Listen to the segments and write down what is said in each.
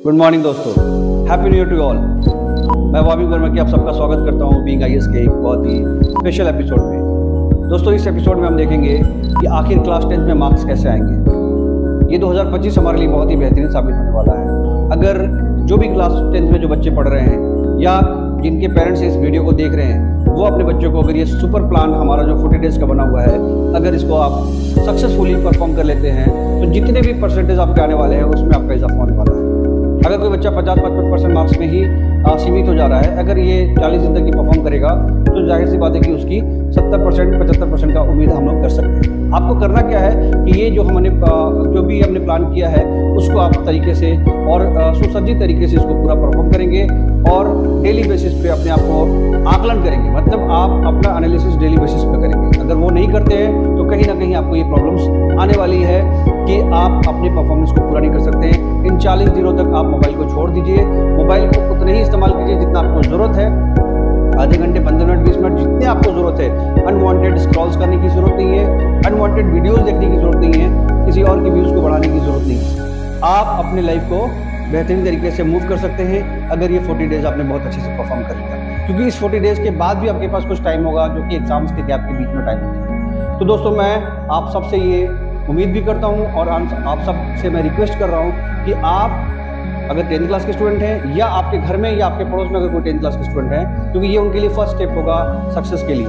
Good morning दोस्तों, happy new year to all. मैं वाबिक वर्मा की आप सबका स्वागत करता हूं बीइंग आईएएस के एक बहुत ही स्पेशल एपिसोड में। दोस्तों, इस एपिसोड में हम देखेंगे कि आखिर क्लास 10th में मार्क्स कैसे आएंगे। ये 2025 हमारे लिए बहुत ही बेहतरीन साबित होने वाला है। अगर जो भी क्लास 10th में जो बच्चे पढ़ रहे हैं या जिनके पेरेंट्स इस वीडियो को देख रहे हैं, वो अपने बच्चों को अगर ये सुपर प्लान हमारा जो 40 डेज का बना हुआ है, अगर इसको आप सक्सेसफुली परफॉर्म कर लेते हैं तो जितने भी परसेंटेज आपके आने वाले हैं उसमें आपका इजाफा होने वाला है। अगर कोई बच्चा 50-55% मार्क्स में ही सीमित हो जा रहा है, अगर ये 40 दिन तक की परफॉर्म करेगा तो जाहिर सी बात है कि उसकी 70% 75% का उम्मीद हम लोग कर सकते हैं। आपको करना क्या है कि ये जो भी हमने प्लान किया है उसको आप तरीके से और सुसज्जित तरीके से इसको पूरा परफॉर्म करेंगे और डेली बेसिस पे अपने आप को आकलन करेंगे। मतलब आप अपना एनालिसिस डेली बेसिस पे करेंगे। अगर वो नहीं करते हैं तो कहीं ना कहीं आपको ये प्रॉब्लम्स आने वाली है कि आप अपने परफॉर्मेंस को पूरा नहीं कर सकते हैं। इन 40 दिनों तक आप मोबाइल को छोड़ दीजिए। मोबाइल को उतने ही इस्तेमाल कीजिए जितना आपको ज़रूरत है। आधे घंटे, 15 मिनट, 20 मिनट जितने आपको ज़रूरत है। अनवांटेड स्क्रॉल्स करने की ज़रूरत नहीं है, अनवांटेड वीडियोस देखने की ज़रूरत नहीं है, किसी और की व्यूज़ को बढ़ाने की ज़रूरत नहीं है। आप अपने लाइफ को बेहतरीन तरीके से मूव कर सकते हैं अगर ये 40 डेज आपने बहुत अच्छे से परफॉर्म कर लिया, क्योंकि इस 40 डेज के बाद भी आपके पास कुछ टाइम होगा जो कि एग्जाम्स के गैप के बीच में टाइम होता है। तो दोस्तों, मैं आप सबसे ये उम्मीद भी करता हूँ और आप सबसे मैं रिक्वेस्ट कर रहा हूँ कि आप अगर 10th क्लास के स्टूडेंट हैं या आपके घर में या आपके पड़ोस में अगर कोई 10th क्लास के स्टूडेंट हैं, क्योंकि ये उनके लिए फर्स्ट स्टेप होगा सक्सेस के लिए।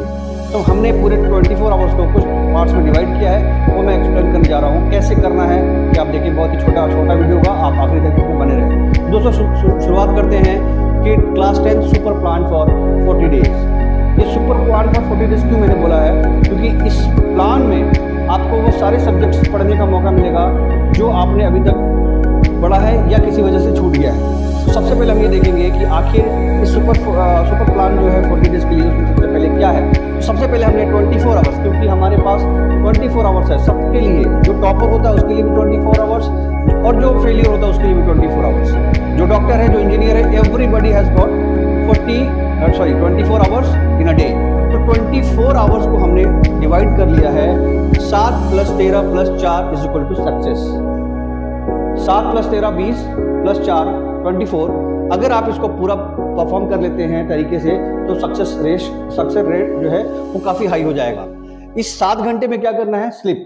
तो हमने पूरे 24 आवर्स को कुछ पार्ट्स में डिवाइड किया है, वो मैं एक्सप्लेन करने जा रहा हूँ कैसे करना है। कि आप देखिए, बहुत ही छोटा वीडियो होगा, आप आखिरी तक इसमें बने रहें। दोस्तों, शुरुआत करते हैं कि class 10 super plan for 40 days. ये सुपर प्लान फॉर 40 डेज क्यों मैंने बोला है, क्योंकि इस प्लान में आपको वो सारे सब्जेक्ट्स पढ़ने का मौका मिलेगा जो आपने अभी तक पढ़ा है या किसी वजह से छूट गया है। तो सबसे पहले हम ये देखेंगे कि आखिर इस सुपर प्लान जो है 40 डेज के लिए, उसमें सबसे पहले क्या है। तो सबसे पहले हमने 24 आवर्स, क्योंकि हमारे पास 24 आवर्स है सबके लिए। जो टॉपर होता है उसके लिए भी 24 आवर्स और जो फेलियर होता है उसके लिए भी 24 आवर्स। जो डॉक्टर है, जो इंजीनियर है, everybody has got 24 hours in a day. तो 24 आवर्स को हमने डिवाइड कर लिया है 7 + 13 + 4 = सक्सेस। 7 + 13 20 + 4 24। अगर आप इसको पूरा परफॉर्म कर लेते हैं तरीके से तो सक्सेस रेट जो है वो काफी हाई हो जाएगा। इस 7 घंटे में क्या करना है, स्लिप।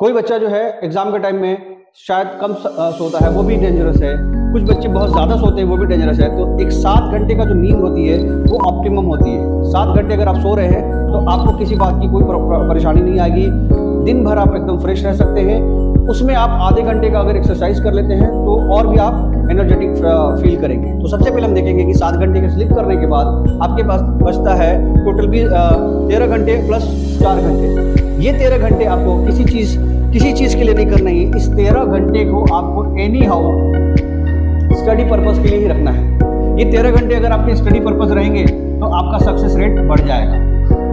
कोई बच्चा जो है एग्जाम के टाइम में शायद कम सोता है, वो भी डेंजरस है। कुछ बच्चे बहुत ज्यादा सोते हैं, वो भी डेंजरस है। तो एक 7 घंटे का जो नींद होती है वो ऑप्टिमम होती है। 7 घंटे अगर आप सो रहे हैं तो आपको किसी बात की कोई परेशानी नहीं आएगी। दिन भर आप एकदम फ्रेश रह सकते हैं। उसमें आप आधे घंटे का अगर एक्सरसाइज कर लेते हैं तो और भी आप एनर्जेटिक फील करेंगे। तो सबसे पहले हम देखेंगे कि 7 घंटे के स्लीप करने के बाद आपके पास बचता है टोटल भी 13 घंटे + 4 घंटे। ये 13 घंटे आपको किसी चीज के लिए नहीं करना है। इस 13 घंटे को आपको एनी हाउ स्टडी पर्पस के लिए ही रखना है। ये 13 घंटे अगर आपके स्टडी पर्पस रहेंगे तो आपका सक्सेस रेट बढ़ जाएगा।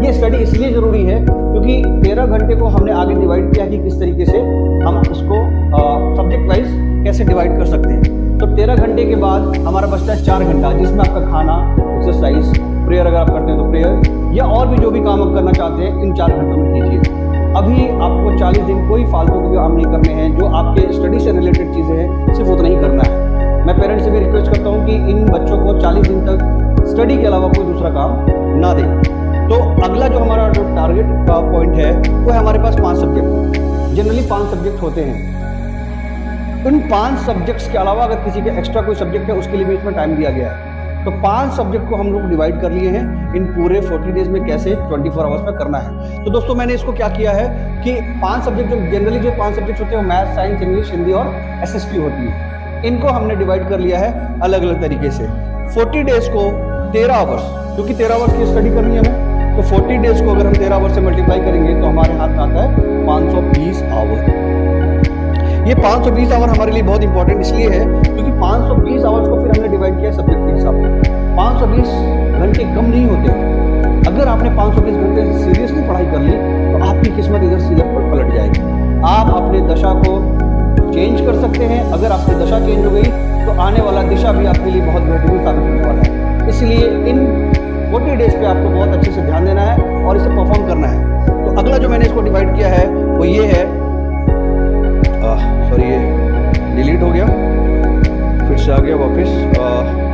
ये स्टडी इसलिए जरूरी है क्योंकि 13 घंटे को हमने आगे डिवाइड किया कि किस तरीके से हम इसको सब्जेक्ट वाइज कैसे डिवाइड कर सकते हैं। तो 13 घंटे के बाद हमारा बचता है 4 घंटा, जिसमें आपका खाना, एक्सरसाइज, प्रेयर अगर आप करते हैं तो प्रेयर या और भी जो भी काम आप करना चाहते हैं इन 4 घंटों में कीजिए। अभी आपको 40 दिन कोई फालतू के काम नहीं करने हैं। जो आपके स्टडी से रिलेटेड चीज़ें हैं सिर्फ उतना ही करना है। मैं पेरेंट्स से भी रिक्वेस्ट करता हूँ कि इन बच्चों को 40 दिन तक स्टडी के अलावा कोई दूसरा काम ना दें। तो अगला जो हमारा जो टारगेट का पॉइंट है वो है हमारे पास 5 सब्जेक्ट। जनरली 5 सब्जेक्ट होते हैं। उन 5 सब्जेक्ट्स के अलावा अगर किसी के एक्स्ट्रा कोई सब्जेक्ट है उसके लिए भी इसमें टाइम दिया गया है। तो 5 सब्जेक्ट को हम लोग डिवाइड कर लिए हैं इन पूरे 40 डेज में कैसे 24 आवर्स में करना है। तो दोस्तों, मैंने इसको क्या किया है कि 5 सब्जेक्ट जो जनरली जो 5 सब्जेक्ट होते हैं वो मैथ, साइंस, इंग्लिश, हिंदी और SST होती है। इनको हमने डिवाइड कर लिया है अलग अलग तरीके से। 40 डेज को 13 आवर्स, क्योंकि 13 आवर्स की स्टडी करनी है हमें, तो 40 डेज को अगर हम 13 आवर्स से मल्टीप्लाई करेंगे तो हमारे हाथ में आता है 520 आवर। ये 520 आवर हमारे लिए बहुत इंपॉर्टेंट इसलिए है क्योंकि 520 आवर्स को फिर हमने डिवाइड किया सब्जेक्ट के हिसाब से। 520 घंटे कम नहीं होते। अगर आपने 520 घंटे सीरियसली पढ़ाई कर ली तो आपकी किस्मत इधर से इधर पलट जाएगी। आप अपने दशा को चेंज कर सकते हैं। अगर आपकी दशा चेंज हो गई तो आने वाला दिशा भी आपके लिए बहुत बेहतरीन साबित होने वाला है। इसलिए इन 40 डेज पे आपको बहुत अच्छे से ध्यान देना है और इसे परफॉर्म करना है। तो अगला जो मैंने इसको डिवाइड किया है वो ये है, सॉरी ये डिलीट हो गया। स्लाइड से आगे वापस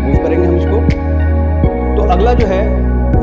मूव करेंगे हम इसको। तो अगला जो है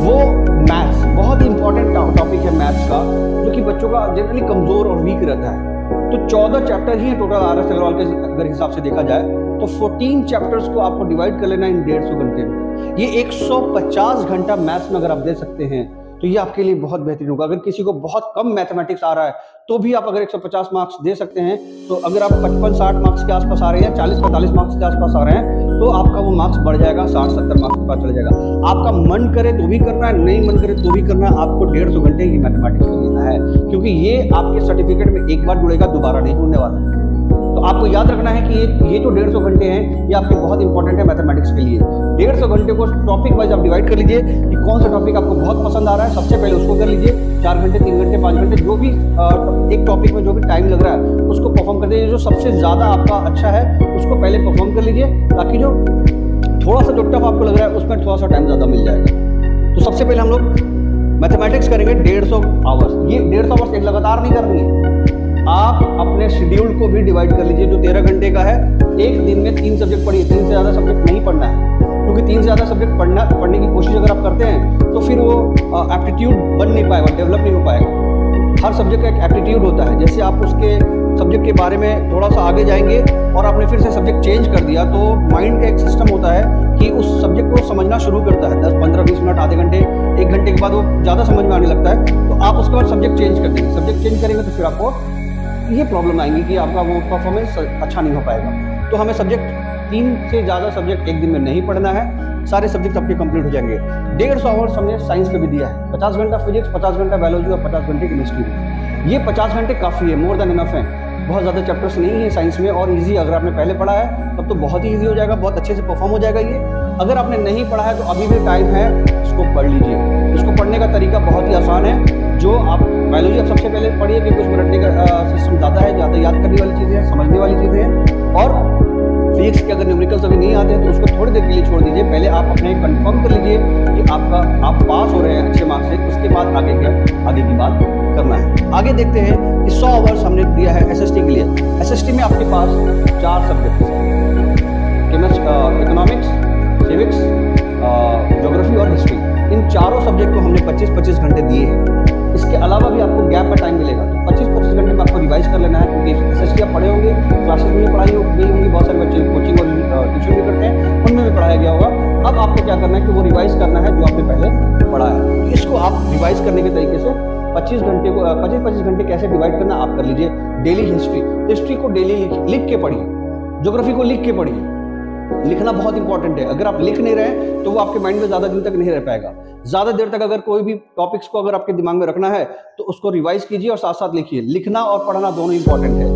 वो मैथ्स, बहुत ही इंपॉर्टेंट टॉपिक है मैथ्स का, जो कि बच्चों का जनरली कमजोर और वीक रहता है। तो 14 चैप्टर ही टोटल आर एस अग्रवाल के अगर हिसाब से देखा जाए तो 14 चैप्टर्स को आपको डिवाइड कर लेना इन 150 घंटे में। ये 150 घंटा मैथ्स में अगर आप दे सकते हैं तो ये आपके लिए बहुत बेहतरीन होगा। अगर किसी को बहुत कम मैथमेटिक्स आ रहा है तो भी आप अगर 150 मार्क्स दे सकते हैं, तो अगर आप 55-60 मार्क्स के आसपास आ रहे हैं, 40-45 मार्क्स के आसपास आ रहे हैं, तो आपका वो मार्क्स बढ़ जाएगा, 60-70 मार्क्स के पास चला जाएगा। आपका मन करे तो भी करना है, नहीं मन करे तो भी करना है, आपको 150 घंटे ही मैथमेटिक्स को देना है, क्योंकि ये आपके सर्टिफिकेट में एक बार जुड़ेगा, दोबारा नहीं जुड़ने वाला। तो आपको याद रखना है कि ये जो 150 घंटे हैं ये आपके बहुत इंपॉर्टेंट है मैथमेटिक्स के लिए। 150 घंटे को टॉपिक वाइज आप डिवाइड कर लीजिए कि कौन सा टॉपिक आपको बहुत पसंद आ रहा है, सबसे पहले उसको कर लीजिए। 4 घंटे, 3 घंटे, 5 घंटे, जो भी एक टॉपिक में जो भी टाइम लग रहा है उसको परफॉर्म कर दीजिए। जो सबसे ज्यादा आपका अच्छा है उसको पहले परफॉर्म कर लीजिए, ताकि जो थोड़ा सा जो टफ आपको लग रहा है उसमें थोड़ा सा टाइम ज्यादा मिल जाएगा। तो सबसे पहले हम लोग मैथमेटिक्स करेंगे 150 आवर्स। ये 150 आवर्स एक लगातार नहीं करनी है, आप अपने शेड्यूल को भी डिवाइड कर लीजिए। जो 13 घंटे का है, एक दिन में 3 सब्जेक्ट पढ़िए, 3 से ज्यादा सब्जेक्ट नहीं पढ़ना है, क्योंकि 3 से ज्यादा सब्जेक्ट पढ़ने की कोशिश अगर आप करते हैं तो फिर वो एप्टीट्यूड बन नहीं पाएगा, डेवलप नहीं हो पाएगा। हर सब्जेक्ट का एक एप्टीट्यूड होता है, जैसे आप उसके सब्जेक्ट के बारे में थोड़ा सा आगे जाएंगे और आपने फिर से सब्जेक्ट चेंज कर दिया, तो माइंड का एक सिस्टम होता है कि उस सब्जेक्ट को समझना शुरू करता है। 10, 15, 20 मिनट, आधे घंटे, 1 घंटे के बाद वो ज़्यादा समझ में आने लगता है, तो आप उसके बाद सब्जेक्ट चेंज कर देंगे। सब्जेक्ट चेंज करेंगे तो फिर आपको ये प्रॉब्लम आएंगी कि आपका वो परफॉर्मेंस अच्छा नहीं हो पाएगा। तो हमें सब्जेक्ट 3 से ज़्यादा सब्जेक्ट एक दिन में नहीं पढ़ना है, सारे सब्जेक्ट आपके कंप्लीट हो जाएंगे। 150 आवर्स हमने साइंस पे भी दिया है, 50 घंटा फिजिक्स, 50 घंटा बायोलॉजी और 50 घंटे केमिस्ट्री। ये 50 घंटे काफ़ी है, मोर देन इनफ है। बहुत ज़्यादा चैप्टर्स नहीं है साइंस में, और इजी अगर आपने पहले पढ़ा है तब तो बहुत ही इजी हो जाएगा, बहुत अच्छे से परफॉर्म हो जाएगा ये। अगर आपने नहीं पढ़ा है तो अभी भी टाइम है, इसको पढ़ लीजिए। इसको पढ़ने का तरीका बहुत ही आसान है। जो आप बायोलॉजी आप सबसे पहले पढ़िए, क्योंकि उसमें रटने का सिस्टम ज़्यादा है, ज़्यादा याद करने वाली चीज़ें हैं, समझने वाली चीज़ें हैं। और फिजिक्स के अगर न्यूमेरिकल्स अभी नहीं आते हैं तो उसको थोड़ी देर के लिए छोड़ दीजिए। पहले आप अपने कंफर्म कर लीजिए कि आप पास हो रहे हैं अच्छे मार्क्स से, उसके बाद आगे की बात करना है। आगे देखते हैं कि 100 आवर्स हमने दिया है एसएसटी के लिए। एसएसटी में आपके पास 4 सब्जेक्ट हैं, इकोनॉमिक्स, सिविक्स, ज्योग्राफी और हिस्ट्री। इन चारों सब्जेक्ट को हमने 25-25 घंटे दिए हैं। इसके अलावा भी आपको गैप में टाइम मिलेगा, तो 25-25 घंटे में आपको रिवाइज कर लेना है, क्योंकि एसएसटी आप पढ़े होंगे, क्लासेस में पढ़ाई गई होंगी, बहुत सारे बच्चे कोचिंग और ट्यूशन भी करते हैं, उनमें भी पढ़ाया गया होगा। अब आपको क्या करना है कि वो रिवाइज करना है जो आपने पहले पढ़ा है। तो इसको आप रिवाइज करने के तरीके से 25 घंटे कैसे डिवाइड करना आप कर लीजिए। डेली हिस्ट्री को डेली लिख के पढ़िए, ज्योग्राफी को लिख के पढ़िए। लिखना बहुत इंपॉर्टेंट है, अगर आप लिख नहीं रहे तो वो आपके माइंड में ज्यादा दिन तक नहीं रह पाएगा। ज्यादा देर तक अगर कोई भी टॉपिक्स को अगर आपके दिमाग में रखना है तो उसको रिवाइज कीजिए और साथ साथ लिखिए। लिखना और पढ़ना दोनों इंपॉर्टेंट है,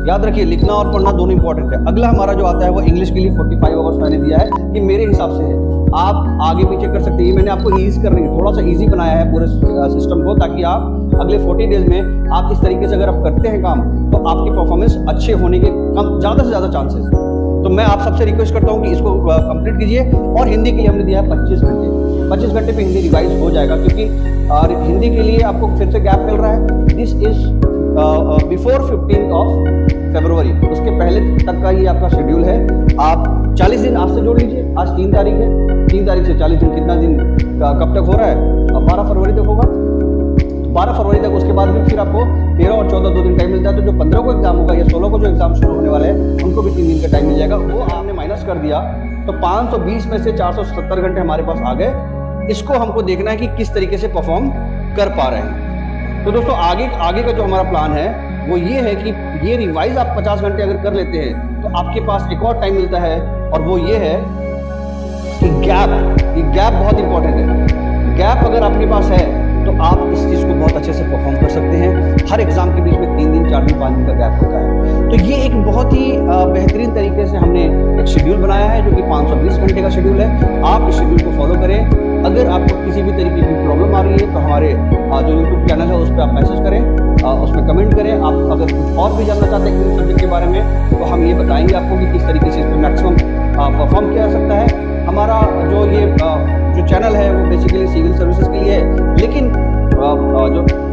याद रखिए, लिखना और पढ़ना दोनों इंपॉर्टेंट है। अगला हमारा जो आता है वो इंग्लिश के लिए 45 आवर्स मैंने दिया है, ये मेरे हिसाब से है, आप आगे पीछे कर सकते हैं। मैंने आपको ईजी करने की थोड़ा सा ईजी बनाया है पूरे सिस्टम को, ताकि आप अगले 40 डेज में आप इस तरीके से अगर आप करते हैं काम तो आपकी परफॉर्मेंस अच्छे होने के ज़्यादा से ज़्यादा चांसेस हैं। तो मैं आप सबसे रिक्वेस्ट करता हूं कि इसको कंप्लीट कीजिए। और हिंदी के लिए हमने दिया है 25 घंटे। 25 घंटे पे हिंदी रिवाइज हो जाएगा, क्योंकि हिंदी के लिए आपको फिर से गैप मिल रहा है। दिस इज बिफोर 15 फरवरी, उसके पहले तक का ये आपका शेड्यूल है। आप 40 दिन आज से जोड़ लीजिए, आज 3 तारीख है, 3 तारीख से 40 दिन, कितना दिन कब तक हो रहा है, अब 12 फरवरी तक होगा। 12 फरवरी तक, उसके बाद फिर आपको 13 और 14 2 दिन टाइम मिलता है। तो जो 15 को एग्जाम होगा या 16 को जो एग्जाम शुरू होने वाले हैं उनको भी 3 दिन का टाइम मिल जाएगा। वो आपने माइनस कर दिया तो 520 में से 470 घंटे हमारे पास आ गए। इसको हमको देखना है कि किस तरीके से परफॉर्म कर पा रहे हैं। तो दोस्तों आगे का जो हमारा प्लान है वो ये है कि ये रिवाइज आप 50 घंटे अगर कर लेते हैं तो आपके पास एक और टाइम मिलता है, और वो ये है कि गैप बहुत इंपॉर्टेंट है। गैप अगर आपके पास है तो आप इस चीज़ को बहुत अच्छे से परफॉर्म कर सकते हैं। हर एग्जाम के बीच में 3 दिन, 4 दिन, 5 दिन का गैप होता है। तो ये एक बहुत ही बेहतरीन तरीके से हमने एक शेड्यूल बनाया है, जो कि 520 घंटे का शेड्यूल है। आप इस शेड्यूल को फॉलो करें। अगर आपको किसी भी तरीके की प्रॉब्लम आ रही है तो हमारे जो यूट्यूब चैनल है उस पर आप मैसेज करें, उसमें कमेंट करें। आप अगर कुछ और भी जानना चाहते हैं किसी सब्जेक्ट के बारे में तो हम ये बताएंगे आपको कि किस तरीके से इस पर मैक्सिमम परफॉर्म किया जा सकता है। हमारा जो चैनल है वो बेसिकली सिविल सर्विसेज के लिए है, लेकिन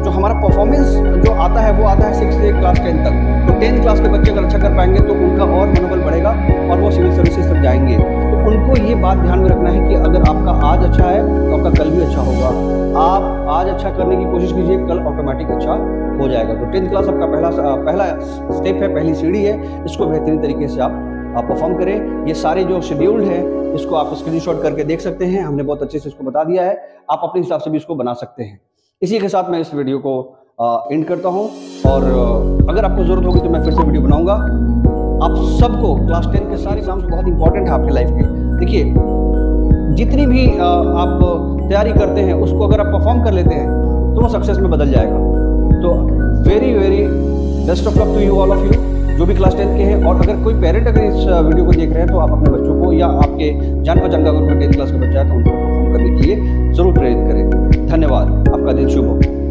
जो हमारा परफॉर्मेंस जो आता है वो आता है 6 से क्लास 10 तक। तो 10th क्लास के बच्चे अगर अच्छा कर पाएंगे तो उनका और मनोबल बढ़ेगा और वो सिविल सर्विसेज जाएंगे तो उनको ये बात ध्यान में रखना है कि अगर आपका आज अच्छा है तो आपका कल भी अच्छा होगा। आप आज अच्छा करने की कोशिश कीजिए, कल ऑटोमेटिक अच्छा हो जाएगा। तो 10th क्लास आपका पहला स्टेप है, पहली सीढ़ी है। इसको बेहतरीन तरीके से आप परफॉर्म करें। ये सारे जो शेड्यूल है इसको आप स्क्रीनशॉट करके देख सकते हैं, हमने बहुत अच्छे से इसको बता दिया है। आप अपने हिसाब से भी इसको बना सकते हैं। इसी के साथ मैं इस वीडियो को एंड करता हूं, और अगर आपको जरूरत होगी तो मैं फिर से वीडियो बनाऊंगा। आप सबको क्लास 10 के सारे एग्जाम्स बहुत इंपॉर्टेंट है आपके लाइफ के। देखिए, जितनी भी आप तैयारी करते हैं उसको अगर आप परफॉर्म कर लेते हैं तो वो सक्सेस में बदल जाएगा। तो very very best of luck to you, all of you, जो भी क्लास 10 के हैं। और अगर कोई पेरेंट अगर इस वीडियो को देख रहे हैं तो आप अपने बच्चों को या आपके जान पहचान का अगर कोई 10th क्लास का बच्चा है तो उनको परफॉर्म करने के लिए जरूर प्रेरित करें। धन्यवाद, आपका दिन शुभ हो।